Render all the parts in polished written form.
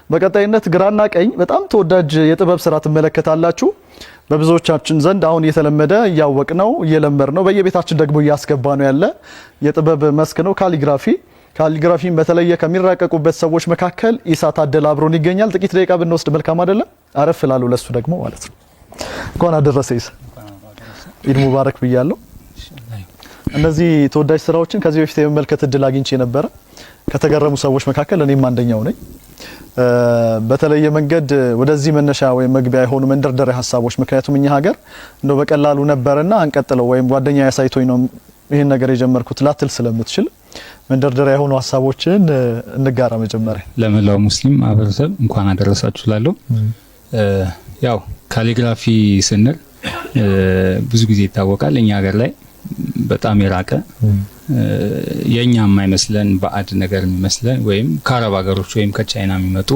በቀጣይነት ግራና ቀኝ በጣም ተወዳጅ የጥበብ ስራ ትመለከታላችሁ። በብዙዎቻችን ዘንድ አሁን እየተለመደ እያወቅነው እየለመድነው በየቤታችን ደግሞ እያስገባ ነው ያለ የጥበብ መስክ ነው ካሊግራፊን በተለየ ከሚራቀቁበት ሰዎች መካከል ኢሳ ታደለ አብሮን ይገኛል። ጥቂት ደቂቃ ብንወስድ መልካም አይደለም? አረፍ ላሉ ለሱ ደግሞ ማለት ነው። እንኳን አደረሰ ኢሳ። ኢድ ሙባረክ ብያለሁ። እነዚህ ተወዳጅ ስራዎችን ከዚህ በፊት የመመልከት እድል አግኝቼ ነበር። ከተገረሙ ሰዎች መካከል እኔም አንደኛው ነኝ። በተለየ መንገድ ወደዚህ መነሻ ወይም መግቢያ የሆኑ መንደርደሪያ ሀሳቦች ምክንያቱም እኛ ሀገር እንደው በቀላሉ ነበርና አንቀጥለው ወይም ጓደኛ ያሳይቶኝ ነው ይሄን ነገር የጀመርኩት ላትል ስለምትችል መንደርደሪያ የሆኑ ሀሳቦችን እንጋራ። መጀመሪያ ለመላው ሙስሊም ማህበረሰብ እንኳን አደረሳችሁ ላለው ያው ካሊግራፊ ስንል ብዙ ጊዜ ይታወቃል እኛ ሀገር ላይ በጣም የራቀ የኛም የማይመስለን ባዕድ ነገር የሚመስለን ወይም ከአረብ ሀገሮች ወይም ከቻይና የሚመጡ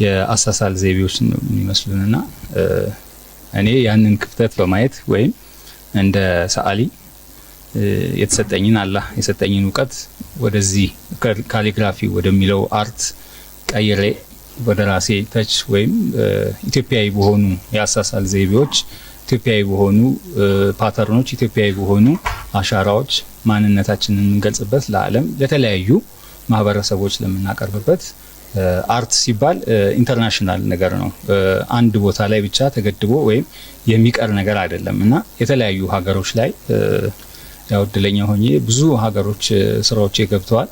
የአሳሳል ዘይቤዎች ነው የሚመስሉንና እኔ ያንን ክፍተት በማየት ወይም እንደ ሰዓሊ የተሰጠኝን አላህ የሰጠኝን ዕውቀት ወደዚህ ካሊግራፊ ወደሚለው አርት ቀይሬ ወደ ራሴ ተች ወይም ኢትዮጵያዊ በሆኑ የአሳሳል ዘይቤዎች ኢትዮጵያዊ በሆኑ ፓተርኖች ኢትዮጵያዊ በሆኑ አሻራዎች ማንነታችንን እንገልጽበት ለዓለም ለተለያዩ ማህበረሰቦች ለምናቀርብበት አርት ሲባል ኢንተርናሽናል ነገር ነው። አንድ ቦታ ላይ ብቻ ተገድቦ ወይም የሚቀር ነገር አይደለምና የተለያዩ ሀገሮች ላይ ያው እድለኛ ሆኜ ብዙ ሀገሮች ስራዎች ገብተዋል።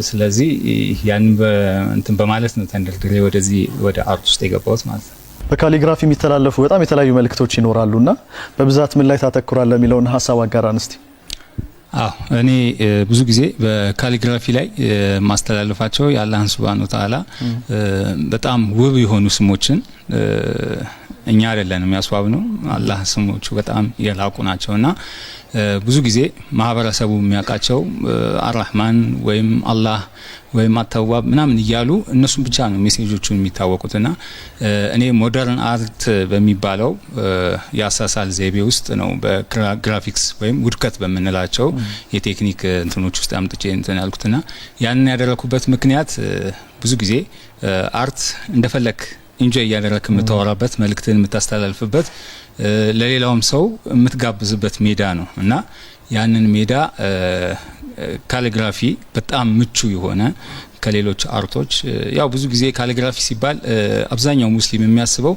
ስለዚህ ያን እንትን በማለት ነው ተንደርድሬ ወደዚህ ወደ አርት ውስጥ የገባሁት ማለት ነው። በካሊግራፊ የሚተላለፉ በጣም የተለያዩ መልእክቶች ይኖራሉና በብዛት ምን ላይ ታተኩራለህ የሚለውን ሐሳብ አጋራን እስቲ። እኔ ብዙ ጊዜ በካሊግራፊ ላይ ማስተላለፋቸው የአላህን ሱብሃነሁ ወተዓላ በጣም ውብ የሆኑ ስሞችን እኛ አይደለንም ያስዋብነው አላህ ስሞቹ በጣም የላቁ ናቸውና ብዙ ጊዜ ማህበረሰቡ የሚያውቃቸው አርራህማን ወይም አላህ ወይም አተዋብ ምናምን እያሉ እነሱን ብቻ ነው ሜሴጆቹን የሚታወቁትና እኔ ሞደርን አርት በሚባለው ያሳሳል ዘይቤ ውስጥ ነው በግራፊክስ ወይም ውድከት በመንላቸው የቴክኒክ እንትኖች ውስጥ አምጥቼ እንትን ያልኩትና ያንን ያደረኩበት ምክንያት ብዙ ጊዜ አርት እንደፈለክ ኢንጆይ ያደረክ የምታወራበት መልእክትን የምታስተላልፍበት ለሌላውም ሰው የምትጋብዝበት ሜዳ ነው እና ያንን ሜዳ ካሊግራፊ በጣም ምቹ የሆነ ከሌሎች አርቶች ያው ብዙ ጊዜ ካሊግራፊ ሲባል አብዛኛው ሙስሊም የሚያስበው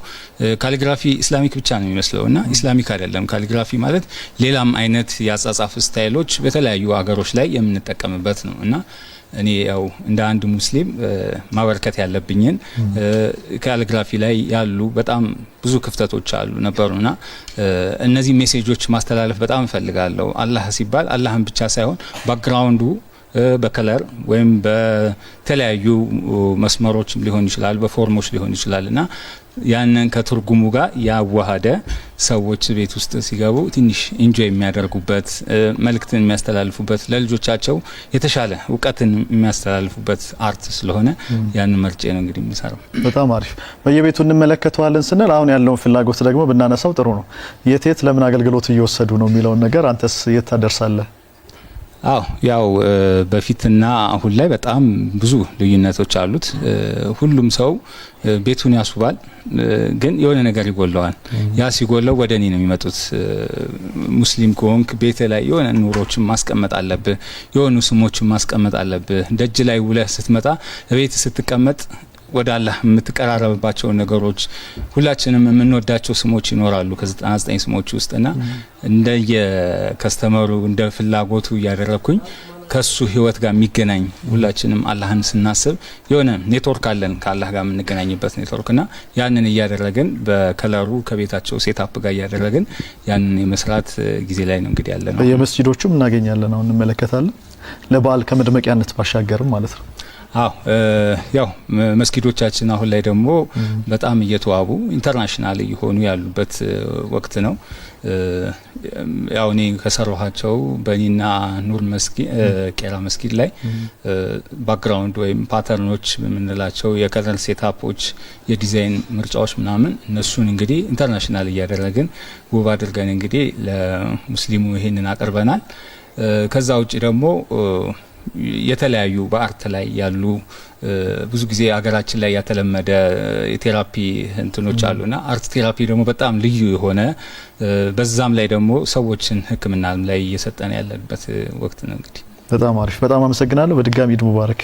ካሊግራፊ ኢስላሚክ ብቻ ነው የሚመስለውና ኢስላሚክ አይደለም። ካሊግራፊ ማለት ሌላም አይነት ያጻጻፍ ስታይሎች በተለያዩ ሀገሮች ላይ የምንጠቀምበት ነው እና እኔ ያው እንደ አንድ ሙስሊም ማበርከት ያለብኝን ካሊግራፊ ላይ ያሉ በጣም ብዙ ክፍተቶች አሉ ነበሩና እነዚህ ሜሴጆች ማስተላለፍ በጣም እፈልጋለሁ። አላህ ሲባል አላህን ብቻ ሳይሆን ባክግራውንዱ በከለር ወይም በተለያዩ መስመሮች ሊሆን ይችላል በፎርሞች ሊሆን ይችላልና ያንን ከትርጉሙ ጋር ያዋሃደ ሰዎች ቤት ውስጥ ሲገቡ ትንሽ ኢንጆይ የሚያደርጉበት መልእክትን የሚያስተላልፉበት ለልጆቻቸው የተሻለ ዕውቀትን የሚያስተላልፉበት አርት ስለሆነ ያን መርጬ ነው እንግዲህ የምሰራው። በጣም አሪፍ። በየቤቱ እንመለከተዋለን ስንል አሁን ያለውን ፍላጎት ደግሞ ብናነሳው ጥሩ ነው። የት ለምን አገልግሎት እየወሰዱ ነው የሚለውን ነገር አንተስ የት ታደርሳለህ? ያው በፊትና አሁን ላይ በጣም ብዙ ልዩነቶች አሉት። ሁሉም ሰው ቤቱን ያስውባል፣ ግን የሆነ ነገር ይጎለዋል። ያ ሲጎለው ወደ እኔ ነው የሚመጡት። ሙስሊም ከሆንክ ቤት ላይ የሆነ ኑሮችን ማስቀመጥ አለብህ፣ የሆኑ ስሞችን ማስቀመጥ አለብህ። ደጅ ላይ ውለህ ስትመጣ ቤት ስትቀመጥ ወደ አላህ የምትቀራረብባቸው ነገሮች ሁላችንም የምንወዳቸው ስሞች ይኖራሉ ከ99 ስሞች ውስጥና እንደ የከስተመሩ እንደ ፍላጎቱ ያደረኩኝ ከሱ ህይወት ጋር የሚገናኝ ሁላችንም አላህን ስናስብ የሆነ ኔትወርክ አለን ከአላህ ጋር የምንገናኝበት ኔትወርክና ያንን እያደረግን በከለሩ ከቤታቸው ሴትአፕ ጋር እያደረግን ያንን የመስራት ጊዜ ላይ ነው እንግዲህ ያለነው። በየመስጂዶቹም እናገኛለን አሁን እንመለከታለን። ለበዓል ከመድመቂያነት ባሻገርም ማለት ነው። ያው መስጊዶቻችን አሁን ላይ ደግሞ በጣም እየተዋቡ ኢንተርናሽናል እየሆኑ ያሉበት ወቅት ነው። ያው እኔ ከሰራኋቸው በኒና ኑር መስጊድ ቄራ መስጊድ ላይ ባክግራውንድ ወይም ፓተርኖች የምንላቸው የከለር ሴትአፖች የዲዛይን ምርጫዎች ምናምን እነሱን እንግዲህ ኢንተርናሽናል እያደረግን ውብ አድርገን እንግዲህ ለሙስሊሙ ይሄንን አቀርበናል። ከዛ ውጪ ደግሞ የተለያዩ በአርት ላይ ያሉ ብዙ ጊዜ ሀገራችን ላይ ያተለመደ የቴራፒ እንትኖች አሉና አርት ቴራፒ ደግሞ በጣም ልዩ የሆነ በዛም ላይ ደግሞ ሰዎችን ሕክምና ላይ እየሰጠን ያለበት ወቅት ነው። እንግዲህ በጣም አሪፍ፣ በጣም አመሰግናለሁ። በድጋሚ ኢድ ሙባረክ።